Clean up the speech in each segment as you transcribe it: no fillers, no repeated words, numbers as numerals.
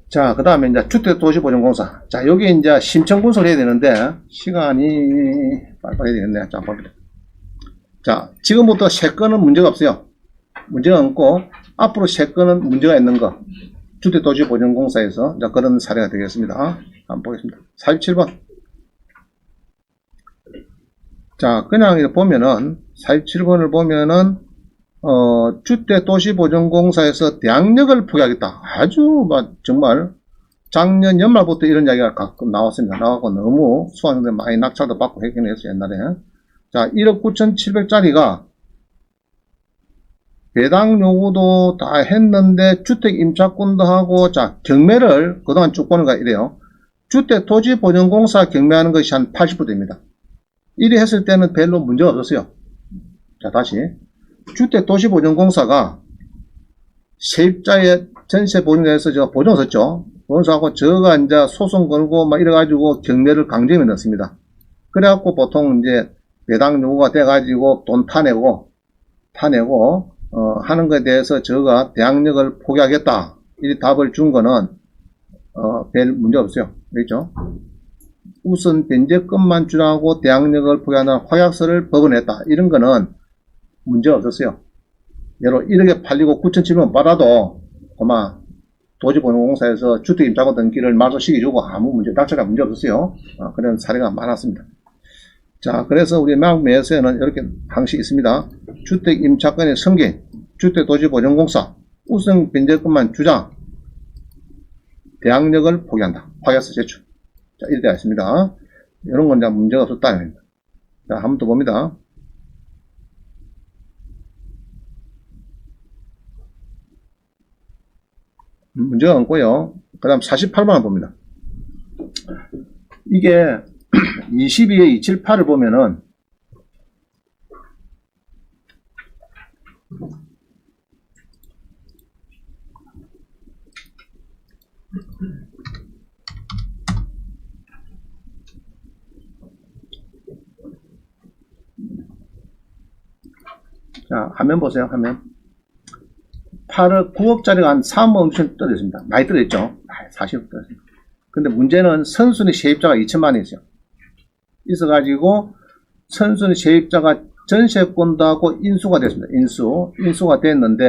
자, 그 다음에 이제 주택도시보전공사. 자, 여기 이제 심청 분석을 해야 되는데, 시간이 빨리빨리 되겠네. 자, 봅니다. 자, 지금부터 세 건은 문제가 없어요. 문제가 없고, 앞으로 세 건은 문제가 있는 거. 주택도시보전공사에서 그런 사례가 되겠습니다. 한번 보겠습니다. 47번. 자, 그냥 이렇게 보면은, 47번을 보면은, 주택도시보전공사에서 대항력을 포기하겠다. 아주, 정말, 작년 연말부터 이런 이야기가 가끔 나왔습니다. 나왔고, 너무 수강생들 많이 낙찰도 받고 했긴 했어요, 옛날에. 자, 1억 9,700짜리가, 배당 요구도 다 했는데, 주택 임차권도 하고, 자, 경매를 그동안 쭉 보는 거 이래요. 주택도시보전공사 경매하는 것이 한 80% 됩니다. 이래 했을 때는 별로 문제가 없었어요. 자, 다시. 주택도시보전공사가 세입자의 전세 보증에서 저 보증 썼죠. 보증서하고 저가 이제 소송 걸고 막 이래가지고 경매를 강제히 넣습니다. 그래갖고 보통 이제 배당 요구가 돼가지고 돈 타내고 하는 것에 대해서 저가 대항력을 포기하겠다. 이 답을 준 거는 별 문제 없어요. 그렇죠? 우선 변제금만 주라고 대항력을 포기하는 확약서를 법원했다. 이런 거는 문제 없었어요. 예로 1억에 팔리고 9,700원 받아도 아마 도시보전공사에서 주택임차권 등기를 말소시켜주고 아무 문제, 낙찰가 문제 없었어요. 그런 사례가 많았습니다. 자, 그래서 우리 매매에서는 이렇게 방식이 있습니다. 주택임차권의 승계, 주택도시보전공사, 우선 변제금만 주자, 대항력을 포기한다. 확약서 제출. 자, 이렇게 있습니다. 이런 건 이제 문제가 없었다. 자, 한 번 더 봅니다. 문제가 없고요. 그 다음 48번을 봅니다. 이게 22에 278을 보면은 자, 화면 보세요. 화면. 8억 9억짜리가 한 3억 엄청 떨어졌습니다. 많이 떨어졌죠. 40억 떨어졌습니다. 근데 문제는 선순위 세입자가 2천만 원이 있어요. 있어가지고 선순위 세입자가 전세권도 하고 인수가 됐습니다. 인수가 됐는데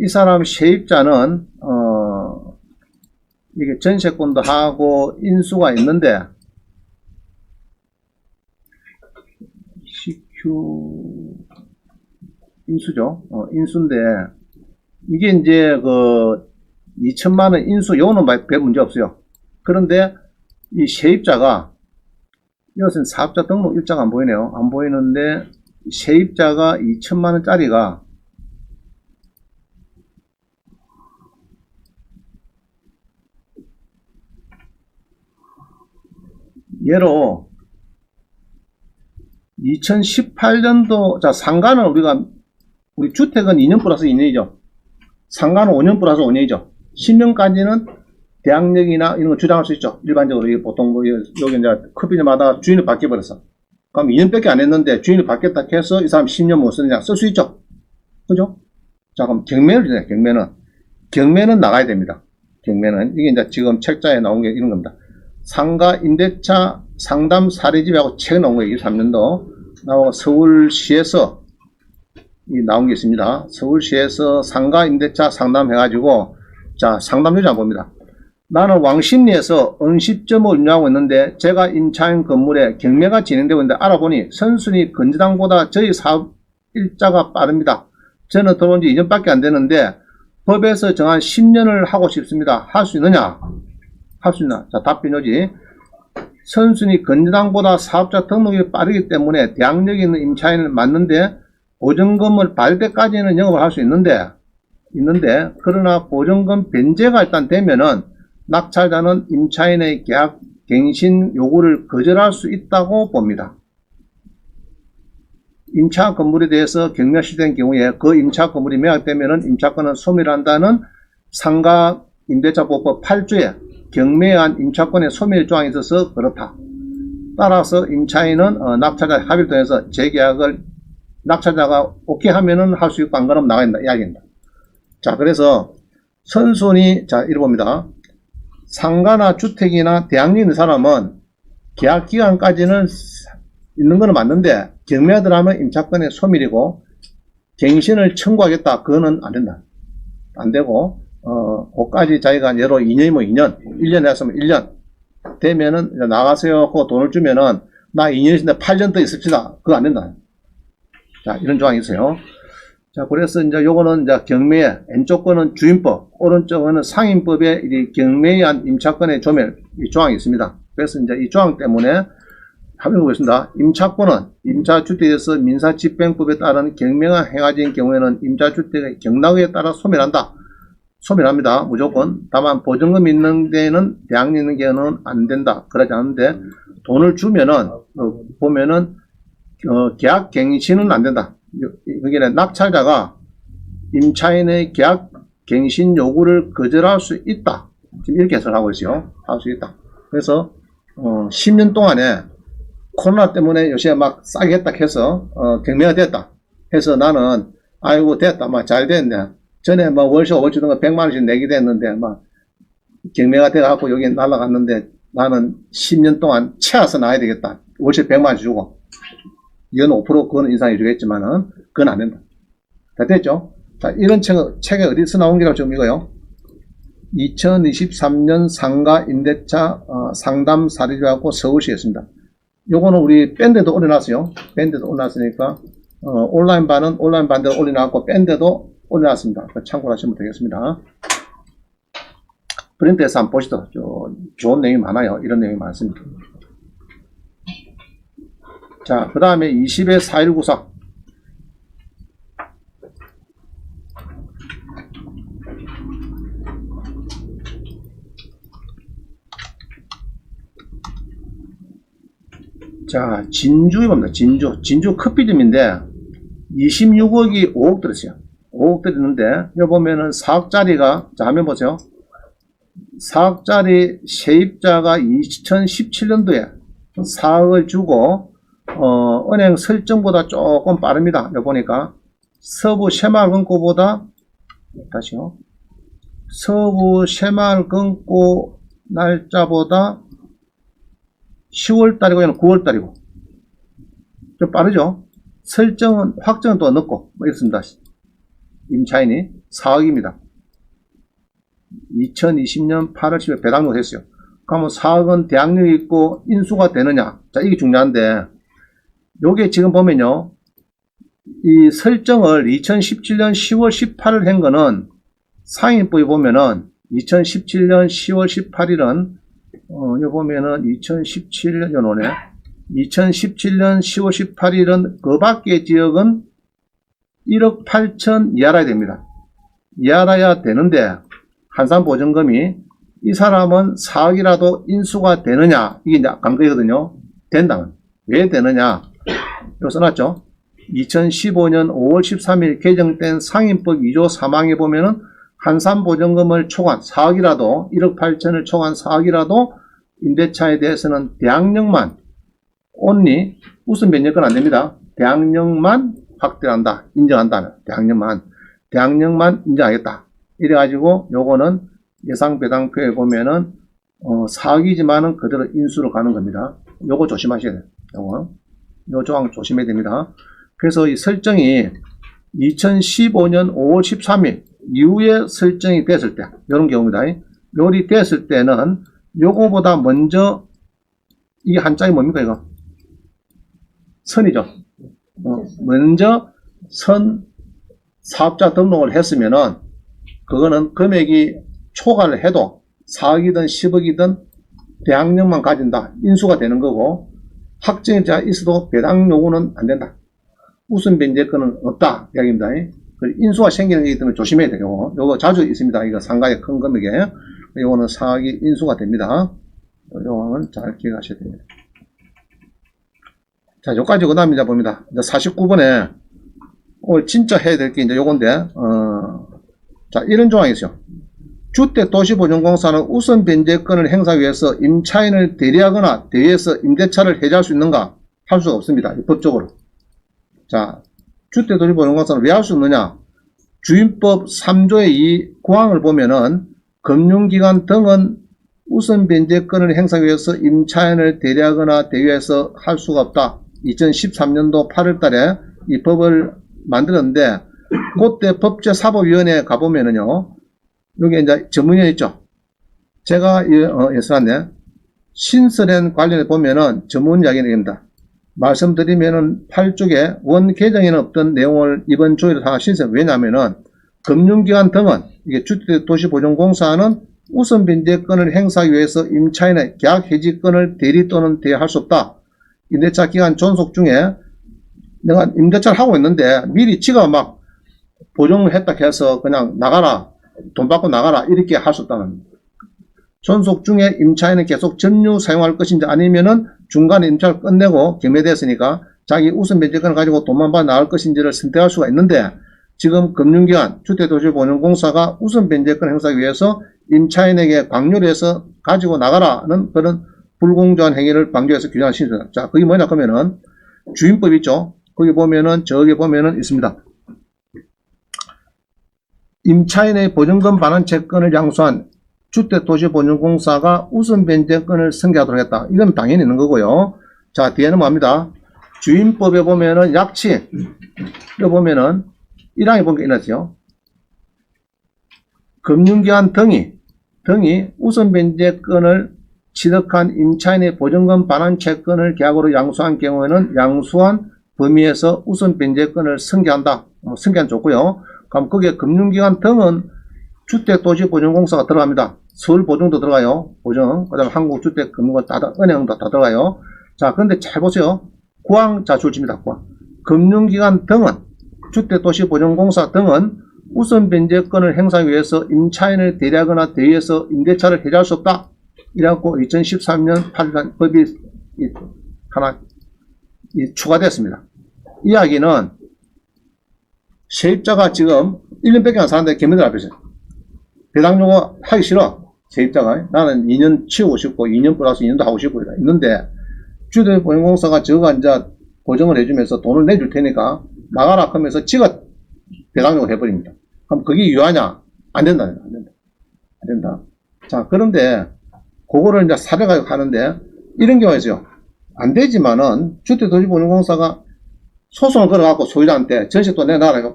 이 사람 세입자는 이게 전세권도 하고 인수가 있는데 CQ 인수죠. 인수인데 이게 이제 그 2천만원 인수 요거는 별 문제 없어요. 그런데 이 세입자가 이것은 사업자 등록 일자가 안 보이네요. 안 보이는데 세입자가 2천만원짜리가 예로 2018년도 자 상가는 우리 주택은 2년 플러스 2년이죠. 상가는 5년 플러스 5년이죠. 10년까지는 대항력이나 이런 거 주장할 수 있죠. 일반적으로 보통 여기 이제 커피점마다 주인을 바뀌어버렸어. 그럼 2년밖에 안 했는데 주인을 바뀌었다 해서 이 사람 10년 못 쓰느냐 쓸 수 있죠. 그죠? 자, 그럼 경매를 주세요. 경매는 나가야 됩니다. 경매는 이게 이제 지금 책자에 나온 게 이런 겁니다. 상가 임대차 상담 사례집하고 책 나온 거예요. 23년도 나오고 서울시에서 나온 게 있습니다. 서울시에서 상가 임대차 상담해가지고 자 상담 요지 한번 봅니다. 나는 왕십리에서 음식점을 운영하고 있는데 제가 임차인 건물에 경매가 진행되고 있는데 알아보니 선순위 건재당보다 저희 사업 일자가 빠릅니다. 저는 들어온 지 2년밖에 안 되는데 법에서 정한 10년을 하고 싶습니다. 할 수 있느냐? 할 수 있나? 자 답변 요지. 선순위 건재당보다 사업자 등록이 빠르기 때문에 대항력이 있는 임차인을 맞는데 보증금을 받을 때까지는 영업을 할 수 있는데 그러나 보증금 변제가 일단 되면은 낙찰자는 임차인의 계약 갱신 요구를 거절할 수 있다고 봅니다. 임차 건물에 대해서 경매 시된 경우에 그 임차 건물이 매각되면은 임차권은 소멸한다는 상가 임대차보호법 8조에 경매한 임차권의 소멸 조항이 있어서 그렇다. 따라서 임차인은 낙찰자 합의를 통해서 재계약을 낙찰자가 오케이 하면은 할 수 있고 안 그러면 나가야 된다 이야기입니다. 자, 그래서 선순위 자 이래 봅니다. 상가나 주택이나 대항력 있는 사람은 계약 기간까지는 있는 거는 맞는데 경매가 들어가면 임차권의 소멸이고 갱신을 청구하겠다. 그거는 안 된다. 안 되고 그까지 자기가 예로 2년이면 2년, 1년 했으면 1년 되면은 나가세요 하고 돈을 주면은 나 2년 있는데 8년 더 있읍시다. 그거 안 된다. 자, 이런 조항이 있어요. 자, 그래서 이제 요거는 이제 경매, 왼쪽 거는 주임법, 오른쪽 거는 상임법에 이 경매에 의한 임차권의 조멸, 이 조항이 있습니다. 그래서 이제 이 조항 때문에 한번 보겠습니다. 임차권은 임차주택에서 민사집행법에 따른 경매가 행하진 경우에는 임차주택의 경락에 따라 소멸한다. 소멸합니다. 무조건. 다만 보증금 있는 데는 대항력 있는 경우는 안 된다. 그러지 않는데 돈을 주면은 보면은 계약 갱신은 안 된다. 여기는 낙찰자가 임차인의 계약 갱신 요구를 거절할 수 있다. 지금 이렇게 해석하고 있어요. 할 수 있다. 그래서 10년 동안에 코로나 때문에 요새 막 싸게 했다 해서 경매가 됐다 해서 나는 아이고 됐다 막 잘 됐네. 전에 뭐 월세 5주던가 100만 원씩 내게 됐는데 막 경매가 돼갖고 여기 날라갔는데 나는 10년 동안 채워서 놔야 되겠다. 월세 100만 원 주고 이건 5% 그건 인상해 주겠지만은 그건 안 된다. 다 됐죠? 자, 이런 책이 어디서 나온 게라고 지금 이거요. 2023년 상가 임대차 상담 사례조하고 서울시였습니다. 요거는 우리 밴드도 올려놨어요. 밴드도 올려놨으니까 온라인 반대로 올려놨고 밴드도 올려놨습니다. 참고를 하시면 되겠습니다. 프린트에서 한번 보시죠. 좋은 내용이 많아요. 이런 내용이 많습니다. 자, 그 다음에 20의 4194. 자, 진주에 봅니다. 진주 커피점인데 26억이 5억 들었어요. 5억 들었는데 여기 보면은 4억짜리가 자 화면 보세요. 4억짜리 세입자가 2017년도에 4억을 주고 은행 설정보다 조금 빠릅니다. 여기 보니까 서부 새마을금고보다 다시요. 서부 새마을금고 날짜보다 10월달이고 얘는 9월달이고 좀 빠르죠. 설정은 확정은 또 늦고 뭐 이렇습니다. 임차인이 4억입니다. 2020년 8월 10일 배당도 했어요. 그러면 4억은 대항력이 있고 인수가 되느냐? 자, 이게 중요한데 요게 지금 보면요. 이 설정을 2017년 10월 18일 한 거는 상임법에 보면은 2017년 10월 18일은 여기 보면은 2017년 연원에 2017년 10월 18일은 그 밖의 지역은 1억 8천 이하라야 됩니다. 이하라야 되는데 한산보증금이 이 사람은 4억이라도 인수가 되느냐 이게 이제 관건이거든요. 된다면 왜 되느냐 이거 써놨죠. 2015년 5월 13일 개정된 상임법 2조 3항에 보면은 한산보증금을 초과한 4억이라도 1억 8천을 초과한 4억이라도 임대차에 대해서는 대항력만 only 우선 변제권 안 됩니다. 대항력만 확대한다. 인정한다. 대항력만 인정하겠다. 이래가지고 요거는 예상배당표에 보면은 4억이지만은 그대로 인수로 가는 겁니다. 요거 조심하셔야 돼요. 요 조항 조심해야 됩니다. 그래서 이 설정이 2015년 5월 13일 이후에 설정이 됐을 때 이런 경우입니다. 요리 됐을 때는 요거보다 먼저 이게 한자이 뭡니까 이거? 선이죠. 먼저 선 사업자 등록을 했으면은 그거는 금액이 초과를 해도 4억이든 10억이든 대항력만 가진다. 인수가 되는 거고 확정자 있어도 배당 요구는 안 된다. 우선 변제권은 없다. 이야기입니다. 인수가 생기는 거기 때문에 조심해야 돼요. 요거 자주 있습니다. 이거 상가의 큰 금액에. 요거는 4억이 인수가 됩니다. 요거는 잘 기억하셔야 됩니다. 자, 요까지 그 다음에 이제 봅니다. 이제 49번에 진짜 해야 될 게 이제 요건데, 자, 이런 조항이 있어요. 주택도시보증공사는 우선 변제권을 행사하기 위해서 임차인을 대리하거나 대리해서 임대차를 해지할 수 있는가? 할 수가 없습니다. 법적으로. 자, 주택도시보증공사는 왜 할 수 없느냐? 주임법 3조의 2 구항을 보면은 금융기관 등은 우선 변제권을 행사하기 위해서 임차인을 대리하거나 대위해서 할 수가 없다. 2013년도 8월 달에 이 법을 만들었는데, 그때 법제사법위원회에 가보면은요, 여기 이제 전문위원 있죠. 제가 써놨네. 신설행 관련해 보면은 전문 이야기는 입니다. 말씀드리면은 8쪽에 원 개정에는 없던 내용을 이번 조율을 하나 신설. 왜냐면은 금융기관 등은 이게 주택도시보증공사는 우선 변제권을 행사하기 위해서 임차인의 계약 해지권을 대리 또는 대할 수 없다. 임대차 기간 존속 중에 내가 임대차를 하고 있는데 미리 지가 막 보증을 했다 해서 그냥 나가라, 돈 받고 나가라 이렇게 할 수 없다는. 존속 중에 임차인은 계속 점유 사용할 것인지 아니면은 중간에 임차를 끝내고 경매됐으니까 자기 우선 변제권을 가지고 돈만 받아 나갈 것인지를 선택할 수가 있는데, 지금 금융기관 주택도시보증공사가 우선 변제권 행사하기 위해서 임차인에게 강요를 해서 가지고 나가라는 그런 불공정한 행위를 방지해서 규정한 신설. 자, 그게 뭐냐 그러면은 주임법 있죠. 거기 보면은 저기 보면은 있습니다. 임차인의 보증금 반환 채권을 양수한 주택도시보증공사가 우선 변제권을 승계하도록 했다. 이건 당연히 있는 거고요. 자, 뒤에는 뭡니다. 주임법에 보면은 약치, 여기 보면은 1항에 보니까 이렇죠. 금융기관 등이 우선 변제권을 취득한 임차인의 보증금 반환 채권을 계약으로 양수한 경우에는 양수한 범위에서 우선 변제권을 승계한다. 승계는 좋고요. 그럼 거기에 금융기관 등은 주택도시보증공사가 들어갑니다. 서울보증도 들어가요. 보증. 그 다음에 한국주택금융원 은행도 다 들어가요. 자, 그런데 잘 보세요. 구항 자출지입니다. 구항. 금융기관 등은 주택도시보증공사 등은 우선 변제권을 행사하기 위해서 임차인을 대리하거나 대위해서 임대차를 해지할 수 없다. 이래갖고 2013년 8일 법이 하나 추가됐습니다. 이야기는 세입자가 지금 1년밖에 안 사는데 개미들 앞에서 배당 요구 하기 싫어. 세입자가 나는 2년 치우고 싶고 2년 플러스 2년도 하고 싶고 있는데 주택보증공사가 저가 이제 보증을 해주면서 돈을 내줄 테니까 나가라 하면서 지가 배당 요구 해버립니다. 그럼 그게 유효하냐? 안 된다. 안 된다. 자, 그런데 그거를 이제 사례가 하는데 이런 경우가 있어요. 안 되지만은 주택도시보증공사가 소송을 걸어갖고 소유자한테 전세도 내놔라.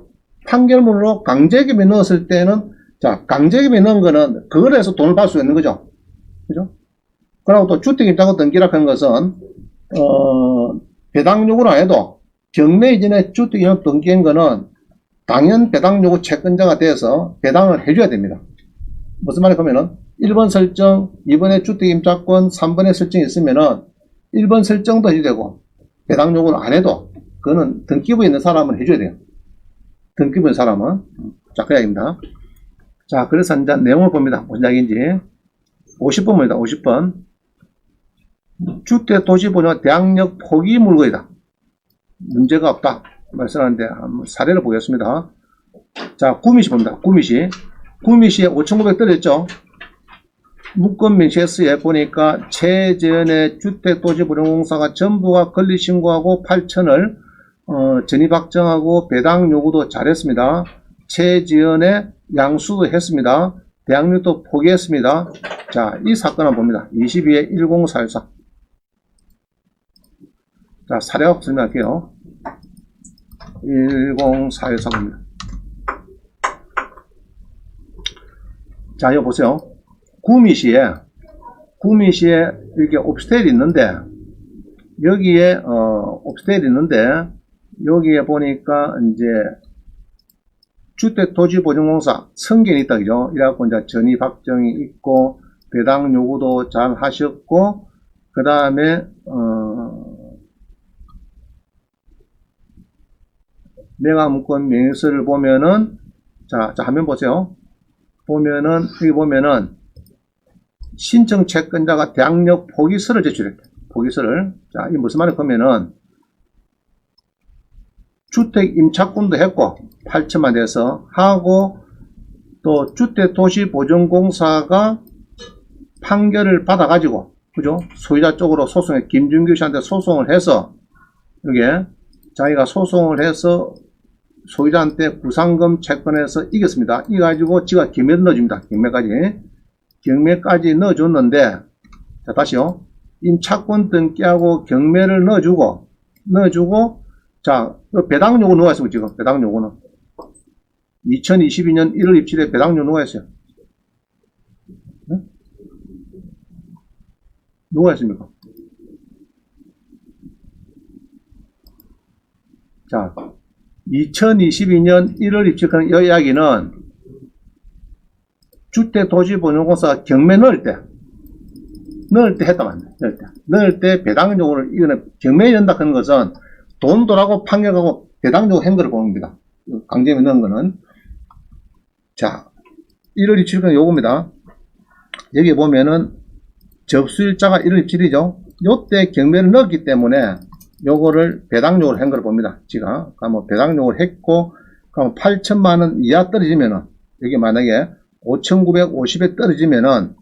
판결문으로 강제기업에 넣었을 때는, 자, 강제기업에 넣은 거는 그걸 해서 돈을 받을 수 있는 거죠. 그죠? 그리고 또 주택임차권 등기라는 것은, 배당 요구를 안 해도 경매 이전에 주택임차권 등기한 거는 당연 배당 요구 채권자가 돼서 배당을 해줘야 됩니다. 무슨 말이 그러면은 1번 설정, 2번에 주택임차권, 3번에 설정이 있으면은 1번 설정도 해줘야 되고 배당 요구를 안 해도 그거는 등기부에 있는 사람은 해줘야 돼요. 등기부에 있는 사람은. 자, 그 이야기입니다. 자, 그래서 이제 내용을 봅니다. 무슨 이야기인지. 50번입니다. 50번. 주택도시보증 대항력 포기 물건이다. 문제가 없다. 말씀하는데 한번 사례를 보겠습니다. 자, 구미시 봅니다. 구미시에 5,900 떨어졌죠. 무권 명시서에 보니까 최전에 주택도시보증공사가 전부가 권리신고하고 8천을 전입확정하고 배당 요구도 잘했습니다. 최지연에 양수도 했습니다. 대항력도 포기했습니다. 자, 이 사건을 봅니다. 22에 1044. 자, 사례가 설명할게요. 1044입니다. 자, 여기 보세요. 구미시에 이렇게 옵스테일이 있는데, 여기에, 옵스테일이 있는데, 여기에 보니까, 이제, 주택도시보증공사 성견이 있다, 그죠? 이래갖고, 이제, 전입 확정이 있고, 배당 요구도 잘 하셨고, 그 다음에, 매각문건 명의서를 보면은, 자, 화면 보세요. 보면은, 여기 보면은, 신청 채권자가 대항력 포기서를 제출했다. 포기서를. 자, 이 무슨 말이 보면은, 주택 임차권도 했고, 8천만 돼서 하고, 또 주택도시보증공사가 판결을 받아가지고, 그죠? 소유자 쪽으로 소송해, 김준규 씨한테 소송을 해서, 이게, 자기가 소송을 해서 소유자한테 구상금 채권에서 이겼습니다. 이가지고 지가 경매를 넣어줍니다. 경매까지. 경매까지 넣어줬는데, 자, 다시요. 임차권 등기하고 경매를 넣어주고, 자, 배당 요구 누가 했습니까, 지금? 배당 요구는. 2022년 1월 27일에 배당 요구 누가 했어요? 네? 누가 했습니까? 자, 2022년 1월 27일 이 이야기는 주택도시보증공사 경매 넣을 때 했단 말이에요. 넣을 때 배당 요구를, 이거는 경매에 넣는다 하는 것은 돈 도라고 판결하고 배당 요구 한 거를 보는 겁니다. 강제에 넣은 거는. 자, 1월 27일 요겁니다. 여기 보면은 접수일자가 1월 27일이죠. 요때 경매를 넣었기 때문에 요거를 배당 요구를 한 거를 봅니다. 지가. 그러면 배당 요구를 했고, 그럼 8천만원 이하 떨어지면은, 여기 만약에 5,950에 떨어지면은,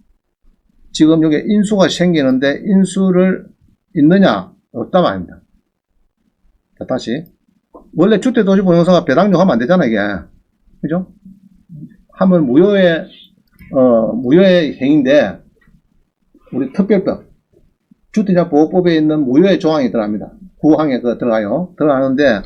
지금 여기 인수가 생기는데, 인수를 있느냐? 없다 말입니다. 자, 다시. 원래 주택도시보증공사가 배당 요구하면 안 되잖아, 이게. 그죠? 하면 무효의 행위인데, 우리 특별법, 주택자보호법에 있는 무효의 조항이 들어갑니다. 9항에 들어가요. 들어가는데,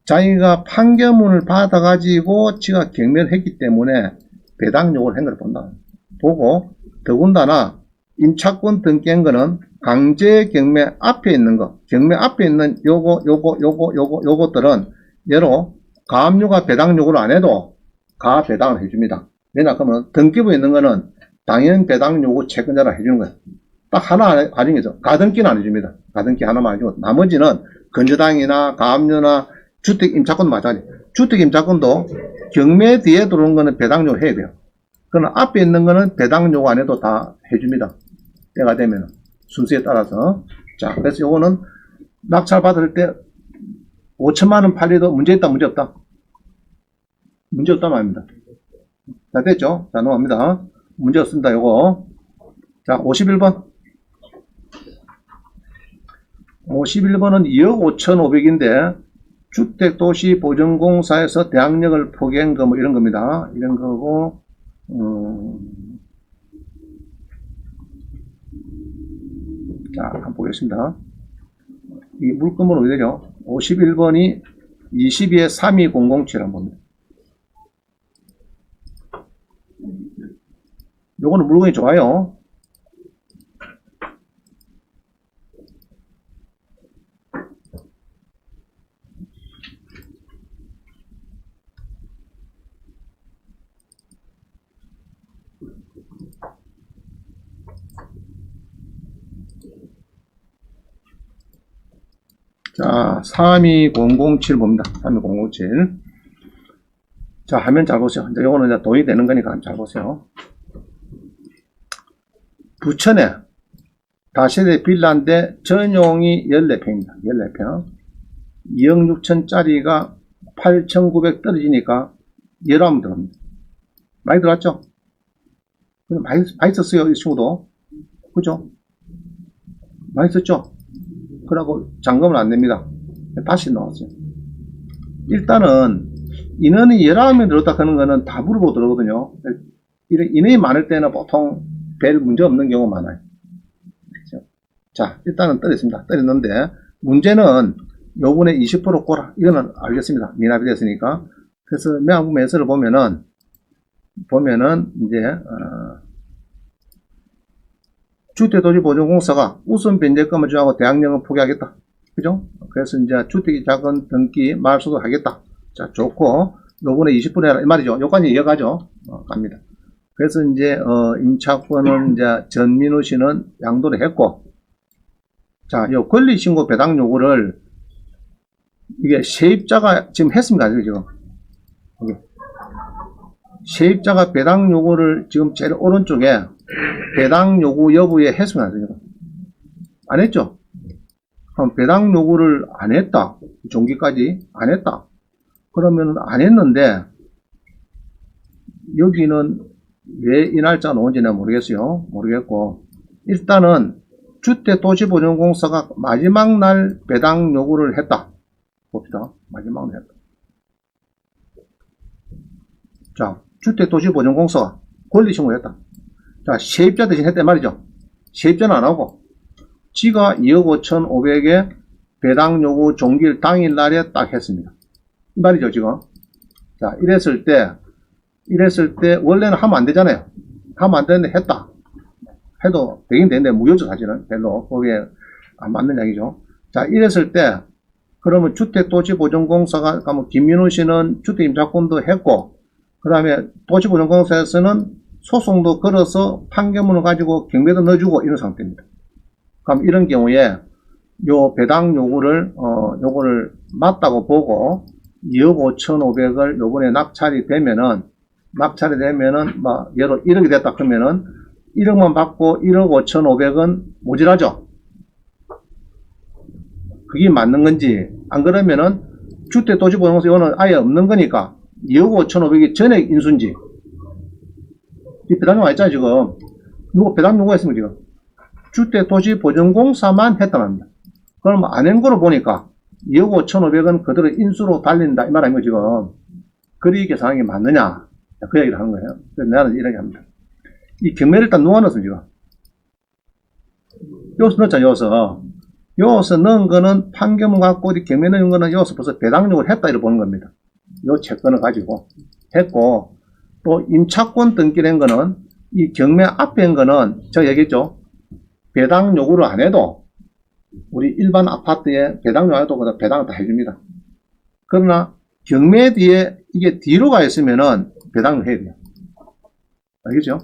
자기가 판결문을 받아가지고 지가 경매를 했기 때문에 배당 요구를 한 걸 본다. 보고, 더군다나, 임차권 등기한 거는 강제 경매 앞에 있는 거, 경매 앞에 있는 요것들은, 예로, 가압류가 배당 요구를 안 해도 가 배당을 해줍니다. 왜냐, 그러면 등기부에 있는 거는 당연 배당 요구 채권자라 해주는 거예요. 딱 하나 가정해서 가등기는 안 해줍니다. 가등기 하나만 해주고 나머지는 건저당이나 가압류나 주택 임차권도 마찬가지. 주택 임차권도 경매 뒤에 들어오는 거는 배당 요구를 해야 돼요. 그러나 앞에 있는 거는 배당 요구 안 해도 다 해줍니다. 때가 되면 순서에 따라서. 자, 그래서 요거는 낙찰 받을 때 5천만 원 팔려도 문제 있다, 문제 없다? 문제 없다 말입니다. 자, 됐죠? 자, 넘어갑니다. 문제 없습니다, 요거. 자, 51번. 51번은 2억 5,500인데, 주택도시보증공사에서 대항력을 포기한 거, 뭐 이런 겁니다. 이런 거고, 자, 한번 보겠습니다. 이 물건번호 어디 되죠? 51번이 22에 32007 한번 봅니다. 요거는 물건이 좋아요. 자, 32007 봅니다. 32007. 자, 화면 잘 보세요. 이제 요거는 이제 돈이 되는 거니까 잘 보세요. 부천에 다세대 빌라인데 전용이 14평입니다. 14평. 2억 6천짜리가 8,900 떨어지니까 11만 들어갑니다. 많이 들어왔죠? 많이 썼어요, 이 친구도. 그죠? 많이 썼죠? 그러고 잔금은 안 냅니다. 다시 나왔어요. 일단은 인원이 19명 들었다 하는 거는 다 물어보고 들어오거든요. 인원이 많을 때는 보통 별 문제 없는 경우가 많아요. 그렇죠? 자, 일단은 떨어졌습니다. 떨어졌는데 문제는 요번에 20% 꼬라. 이거는 알겠습니다. 미납이 됐으니까. 그래서 매한부 매수를 보면은 이제 주택도시보증공사가 우선 변제금을 주하고 대항력은 포기하겠다. 그죠? 그래서 이제 주택이 작은 등기 말소도 하겠다. 자, 좋고 요번에 20% 해라 이 말이죠. 요까지 이어가죠. 갑니다. 그래서 이제 임차권은 이제 전민우 씨는 양도를 했고, 자, 요 권리신고 배당 요구를 이게 세입자가 지금 했습니다. 지금 세입자가 배당 요구를 지금 제일 오른쪽에 배당 요구 여부에 했습니다. 안 했죠? 그럼 배당 요구를 안 했다. 종기까지 안 했다. 그러면 안 했는데 여기는 왜 이 날짜가 나온지는 모르겠어요. 모르겠고 일단은 주택도시보증공사가 마지막 날 배당 요구를 했다. 봅시다. 마지막 날 했다. 자, 주택도시보증공사가 권리신고를 했다. 자, 세입자 대신 했단 말이죠. 세입자는 안 하고, 지가 2억 5,500에 배당 요구 종길 당일날에 딱 했습니다. 이 말이죠, 지금. 자, 이랬을 때, 원래는 하면 안 되잖아요. 하면 안 되는데 했다. 해도 되긴 되는데, 무효죠, 사실은. 별로. 거기에 안 맞는 얘기죠. 자, 이랬을 때, 그러면 주택도시보전공사가, 가면 김민우 씨는 주택임차권도 했고, 그 다음에 도시보전공사에서는 소송도 걸어서 판결문을 가지고 경매도 넣어주고 이런 상태입니다. 그럼 이런 경우에 요 배당 요구를 요거를 맞다고 보고 2억 5,500을 요번에 낙찰이 되면은 막 예로 1억이 됐다 그러면은 1억만 받고 1억 5,500은 모자라죠. 그게 맞는 건지 안 그러면은 주택도시보전공사 이거는 아예 없는 거니까 2억 5,500이 전액 인수인지 이 배당 요구가 있잖아요 지금. 누가 배당 요구가 있으면 지금 주택도시보전공사만 했단 말입니다. 그럼 안 한 거로 보니까 2억 5,500은 그대로 인수로 달린다 이 말 아니고 지금. 그리 계산하는 게 맞느냐 그 얘기를 하는 거예요. 그래서 나는 이렇게 합니다. 이 경매를 일단 누가 넣었어 지금. 여기서 넣었잖아 여기서 넣은 거는 판결문 갖고 우리 경매 넣은 거는 여기서 벌써 배당 요구를 했다 이렇게 보는 겁니다. 요 채권을 가지고 했고, 또 임차권 등기된 거는 이 경매 앞에 한 거는 제가 얘기했죠. 배당 요구를 안 해도 우리 일반 아파트에 배당 요구 안 해도 배당을 다 해줍니다. 그러나 경매 뒤에 이게 뒤로 가 있으면은 배당을 해야 돼요. 알겠죠?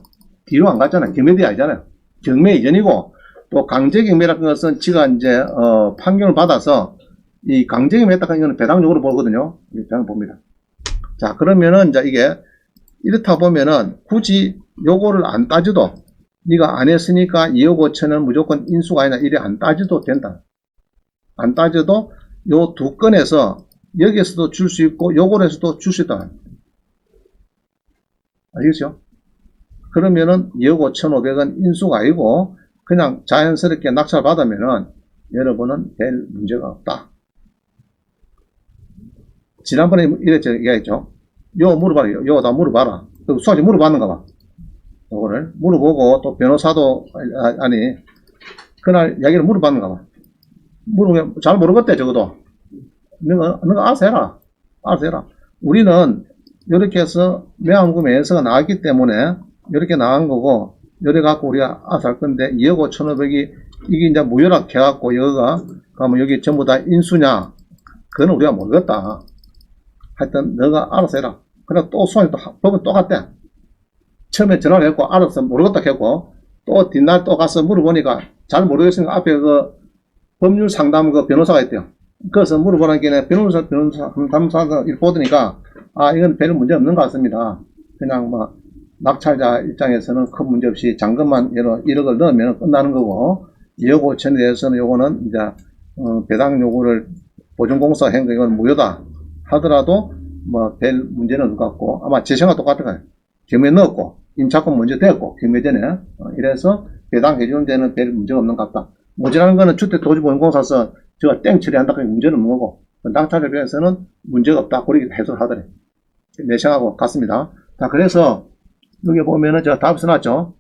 뒤로 안 갔잖아요. 경매 뒤에 아니잖아요. 경매 이전이고, 또 강제경매라는 것은 지가 이제 판결을 받아서 이 강제경매 했다는 거는 배당 요구를 보거든요. 배당 봅니다. 자, 그러면은 이제 이게 이렇다 보면은 굳이 요거를 안 따져도 네가 안 했으니까 2억 5천은 무조건 인수가 아니라 이래 안 따져도 된다. 안 따져도 요 두 건에서 여기에서도 줄 수 있고 요거에서도 줄 수 있다. 알겠죠? 그러면은 2억 5,500은 인수가 아니고 그냥 자연스럽게 낙찰 받으면은 여러분은 별 문제가 없다. 지난번에 이랬죠, 얘기했죠. 요 물어봐라, 요 다 물어봐라. 수학이 물어봤는가 봐. 요거를 물어보고 또 변호사도 아니 그날 이야기를 물어봤는가 봐. 물으면 잘 모르겠대 적어도. 너가 알아서 해라. 알아서 해라. 우리는 이렇게 해서 매한금의 예서가 나왔기 때문에 이렇게 나간 거고 이래 갖고 우리가 알아서 할 건데 2억 5,500이 이게 이제 무효락 해갖고 여기가 그러면 여기 전부 다 인수냐 그건 우리가 모르겠다. 하여튼 너가 알아서 해라. 그래 또 수학이 또 법은 똑같대. 처음에 전화를 했고 알아서 모르겠다 했고 또 뒷날 또 가서 물어보니까 잘 모르겠으니까 앞에 그 법률 상담 그 변호사가 있대요. 그래서 물어보니까 변호사 상담사가 보더니까 이건 별 문제 없는 것 같습니다. 그냥 뭐 낙찰자 입장에서는 큰 문제 없이 잔금만 1억을 넣으면 끝나는 거고 2억 5천에 대해서는 요거는 이제 배당 요구를 보증공사 한 거 이건 무효다 하더라도 뭐 별 문제는 없는 것 같고 아마 재생과 똑같은 거예요. 경매 넣었고 임차권 먼저 됐고 경매 전에 이래서 배당 해주는 데는 별 문제가 없는 것 같다. 모자라는 거는 주택도시보증공사에서 제가 땡 처리한다고 문제는 없는 거고 낙찰에 비해서는 문제가 없다. 그렇게 해석을 하더래. 내 생각하고 같습니다. 자, 그래서 여기 보면은 제가 답을 써놨죠.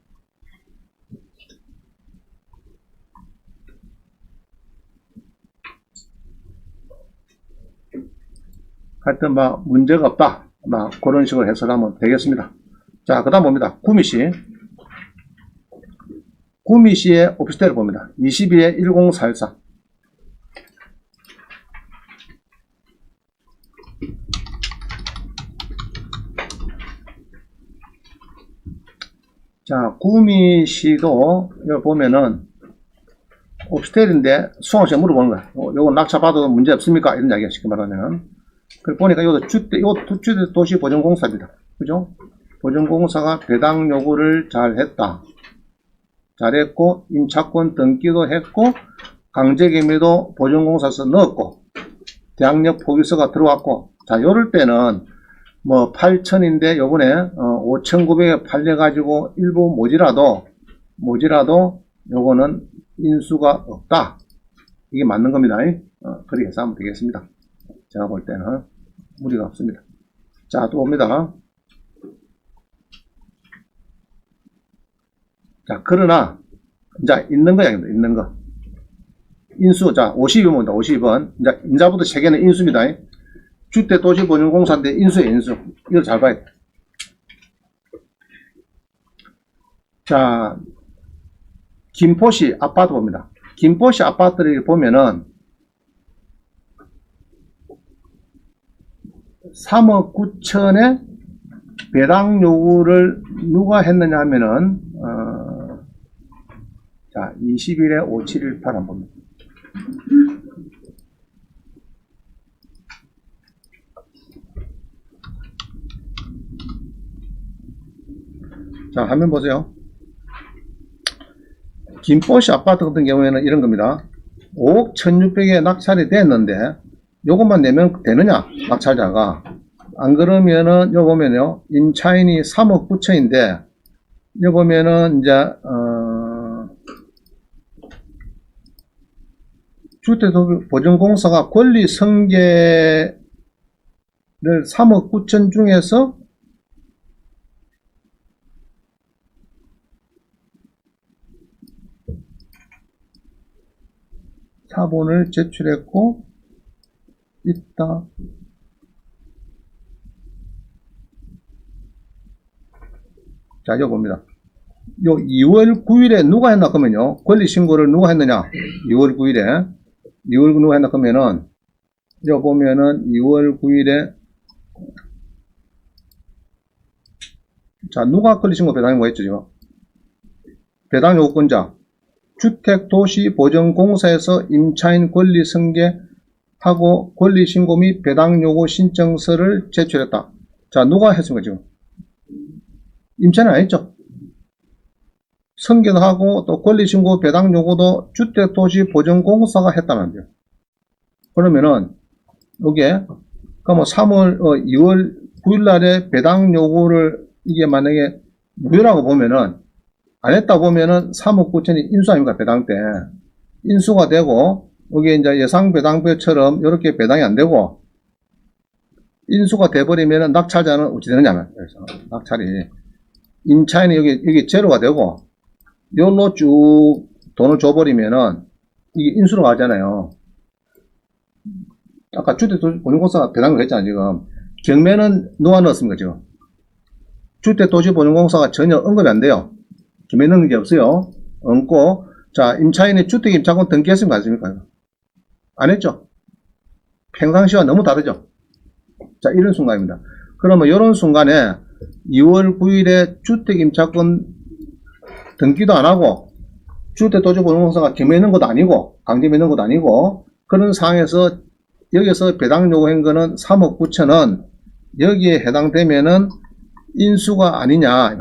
하여튼 문제가 없다. 그런 식으로 해석하면 되겠습니다. 자, 그 다음 봅니다. 구미시. 구미시의 오피스텔을 봅니다. 22에 1044. 자, 구미시도 여기 보면은 오피스텔인데 수강시에 물어보는 거야. 요거 낙찰 받아도 문제 없습니까? 이런 이야기야, 쉽게 말하면. 그걸 보니까 이것도 주택도시보증공사입니다. 그죠? 보증공사가 배당 요구를 잘 했다. 잘했고, 임차권 등기도 했고, 강제경매도 보증공사에서 넣었고, 대항력 포기서가 들어왔고, 자, 요럴 때는 8천인데 요번에 5,900에 팔려가지고 일부 모지라도 요거는 인수가 없다. 이게 맞는 겁니다. 그렇게 해서 하면 되겠습니다. 제가 볼 때는 무리가 없습니다. 자, 또 봅니다. 자, 그러나, 이제 있는 거야, 있는 거. 인수, 자, 52번입니다. 52번. 이제 인자부터 세 개는 인수입니다. 주택도시보증공사인데 인수에 인수. 이걸 잘 봐야 돼. 자, 김포시 아파트 봅니다. 김포시 아파트를 보면은 3억 9천에 배당 요구를 누가 했느냐 하면은 자, 20일에 5718 한번 봅니다. 자, 화면 보세요. 김포시 아파트 같은 경우에는 이런 겁니다. 5억 1600에 낙찰이 됐는데 요것만 내면 되느냐, 낙찰자가. 안 그러면은 요 보면요, 임차인이 3억 9천인데 요 보면은 이제 주택보증공사가 권리 승계를 3억 9천 중에서 사본을 제출했고 있다. 자, 이거 봅니다. 요 2월 9일에 누가 했나 그러면요. 권리신고를 누가 했느냐. 2월 9일에. 2월 9일 누가 했나 그러면은, 여기 보면은 2월 9일에, 자, 누가 권리신고 배당 요구했죠, 지금? 배당 요구권자. 주택도시보증공사에서 임차인 권리 승계하고 권리신고 및 배당 요구 신청서를 제출했다. 자, 누가 했습니까, 지금? 임차인은 안 했죠. 승계도 하고 또 권리신고 배당 요구도 주택도시보증공사가 했다는 거예요. 그러면은 요게 그럼 2월 9일 날에 배당 요구를 이게 만약에 무효라고 보면은 안 했다 보면은 3억 9천이 인수 아닙니까, 배당 때. 인수가 되고 여기 이제 예상 배당표처럼 이렇게 배당이 안 되고 인수가 돼버리면은 낙찰자는 어찌 되느냐면, 그래서 낙찰이 임차인이 여기 제로가 되고 요로 쭉 돈을 줘버리면은 이게 인수로 가잖아요. 아까 주택도시보증공사가 배당을 했잖아요, 지금. 경매는 누가 넣었습니까, 지금? 주택도시보증공사가 전혀 언급이 안 돼요. 경매 넣는 게 없어요. 얹고, 자, 임차인이 주택임차권 등기했습니까, 안 했습니까? 안 했죠? 평상시와 너무 다르죠? 자, 이런 순간입니다. 그러면 이런 순간에 2월 9일에 주택임차권 등기도 안 하고 주택도시보증공사가 경매 넣은 것도 아니고 강제매 넣은 것도 아니고 그런 상황에서 여기서 배당 요구한 거는 3억 9천은 여기에 해당되면은 인수가 아니냐. 요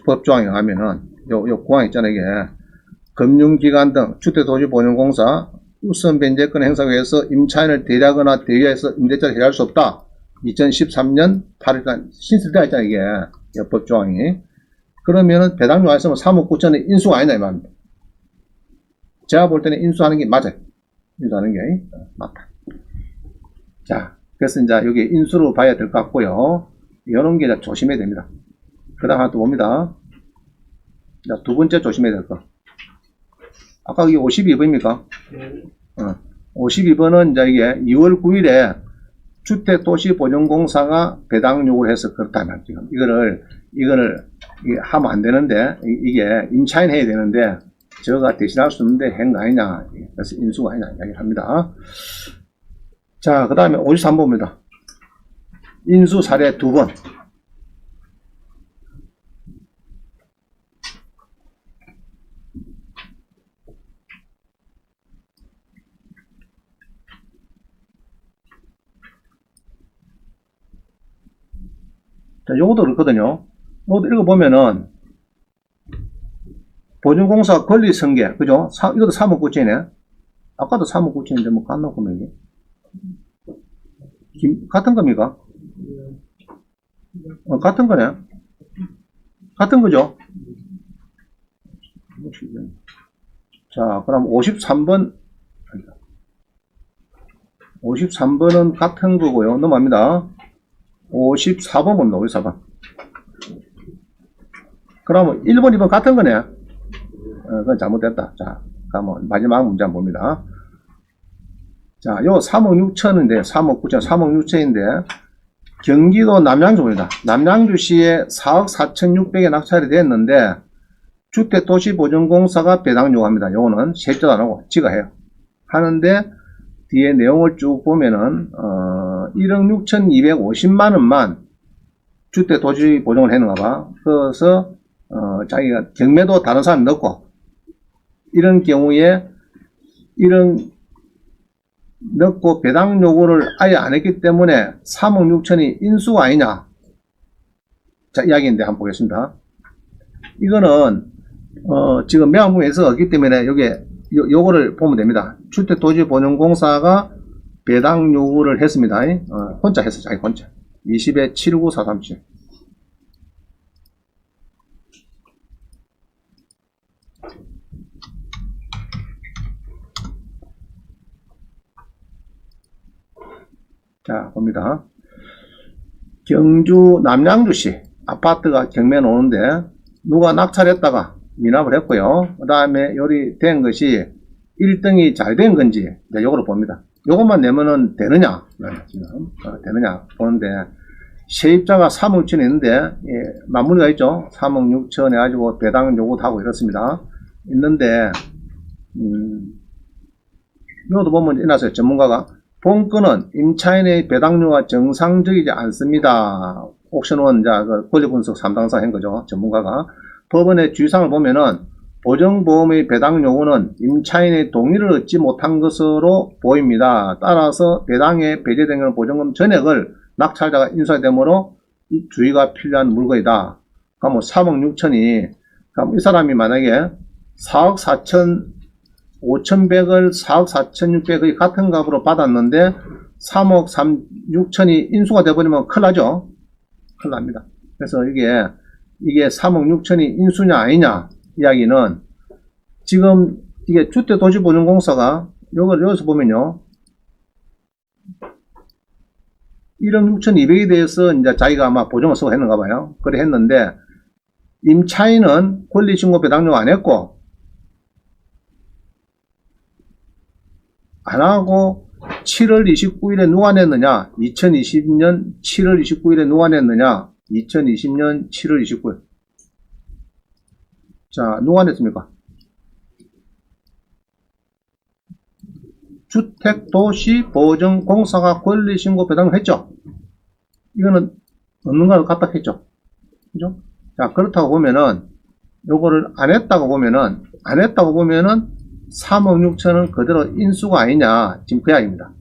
법조항에 가면은 요 구항 있잖아요. 이게 금융기관 등 주택도시보증공사 우선 변제권 행사에 의해서 임차인을 대리하거나 대리해서 임대차를 해결할 수 없다. 2013년 8일간 신설되어 있잖아요. 이게 법조항이. 그러면은 배당 요구했으면 3억 9천은 인수가 아니다 이 말입니다. 제가 볼 때는 인수하는 게 맞아요. 인수하는 게 맞다. 자, 그래서 이제 여기 인수로 봐야 될 것 같고요. 이런 게 조심해야 됩니다. 그 다음 하나 또 봅니다. 자, 두 번째 조심해야 될 거. 아까 이게 52번입니까? 52번은 이제 이게 2월 9일에 주택도시보증공사가 배당 요구를 해서 그렇다면 지금 이거를 이게 하면 안 되는데 이게 임차인 해야 되는데 저가 대신할 수 없는데 한 거 아니냐. 그래서 인수가 아니냐 이야기를 합니다. 자, 그 다음에 53번입니다. 인수 사례 2번. 자, 요것도 그렇거든요. 요것도 읽어보면은, 보증공사 권리승계, 그죠? 이것도 3억 9천이네. 아까도 3억 9천인데, 뭐, 같나 보면 이게. 같은 겁니까? 같은 거네. 같은 거죠? 자, 그럼 53번. 53번은 같은 거고요. 넘어갑니다. 54번 봅니다. 54번. 그러면 1번, 2번 같은 거네. 그건 잘못됐다. 자, 그러면 마지막 문제 한번 봅니다. 자, 요 3억 6천인데, 3억 9천, 3억 6천인데, 경기도 남양주입니다. 남양주시에 4억 4,600에 낙찰이 됐는데, 주택도시보전공사가 배당 요구합니다. 요거는 세입자도 안 하고, 지가 해요. 하는데, 뒤에 내용을 쭉 보면은, 1억 6,250만원만 주택도시보증을 했는가 봐. 그래서, 자기가 경매도 다른 사람 넣고, 이런 경우에, 이런 넣고 배당 요구를 아예 안 했기 때문에 3억 6천이 인수가 아니냐. 자, 이야기인데 한번 보겠습니다. 이거는, 지금 매각부에서 없기 때문에 요거를 보면 됩니다. 주택도시보증공사가 배당 요구를 했습니다. 혼자 했어, 자기 혼자. 20에 79437. 자, 봅니다. 경주 남양주시 아파트가 경매 오는데 누가 낙찰했다가 미납을 했고요. 그 다음에 요리 된 것이 1등이 잘 된 건지 요거를 봅니다. 요것만 내면은 되느냐, 지금 되느냐 보는데, 세입자가 3억 6천 있는데, 예, 마무리가 있죠. 3억 6천 해가지고 배당 요구도 하고 이렇습니다. 있는데, 이것도 보면 이나서요. 전문가가 본건은 임차인의 배당료가 정상적이지 않습니다. 옥션원, 그 권리분석 3당사 한 거죠. 전문가가. 법원의 주의사항을 보면은 보정보험의 배당 요구는 임차인의 동의를 얻지 못한 것으로 보입니다. 따라서 배당에 배제된 보증금 전액을 낙찰자가 인수되므로 이 주의가 필요한 물건이다. 그럼 3억 6천이, 그럼 이 사람이 만약에 4억 4천 5,100을 4억 4,600의 같은 값으로 받았는데 3억 6천이 인수가 돼버리면 큰일 나죠. 큰일 납니다. 그래서 이게 3억 6천이 인수냐 아니냐 이야기는, 지금 이게 주택도시보증공사가 여기서 보면요, 1억 6,200에 대해서 이제 자기가 아마 보증을 쓰고 했는가 봐요. 그래 했는데, 임차인은 권리신고 배당료 안 했고, 안 하고 7월 29일에 누가 냈느냐? 2020년 7월 29일에 누가 냈느냐? 2020년 7월 29일. 자, 누가 냈습니까? 주택도시보증공사가 권리신고 배당을 했죠. 이거는 없는 걸 갖다 했죠. 그죠? 자, 그렇다고 보면은, 요거를 안 했다고 보면은 3억 6천은 그대로 인수가 아니냐, 지금 그 이야기입니다.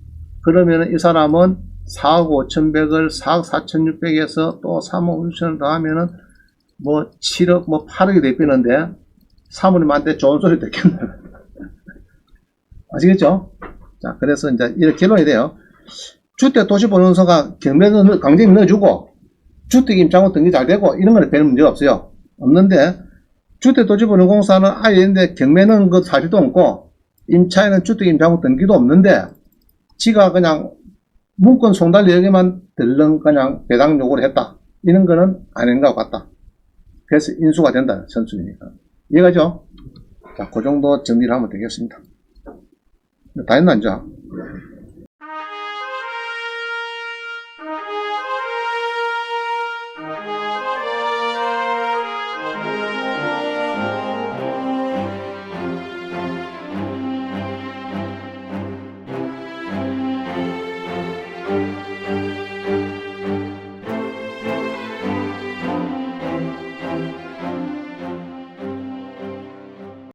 그러면은 이 사람은 4억 5,100을 4억 4,600에서 또 3억 6천을 더하면은 뭐 7억, 뭐 8억이 되피는데 사모님한테 좋은 소리 듣겠네. 아시겠죠? 자, 그래서 이제 이렇게 결론이 돼요. 주택도시보증공사가 경매도 강제히 넣어주고, 주택임차고 등기 잘 되고, 이런 거는 별 문제가 없어요. 없는데, 주택도시보증공사는 아예 있는데 경매는 그 사실도 없고, 임차에는 주택임차고 등기도 없는데, 지가 그냥 문건 송달리 여기만 들른 그냥 배당 요구를 했다. 이런 거는 아닌 것 같다. 그래서 인수가 된다. 선수니까. 이해가죠? 자, 그 정도 정리를 하면 되겠습니다. 다 했나, 이제?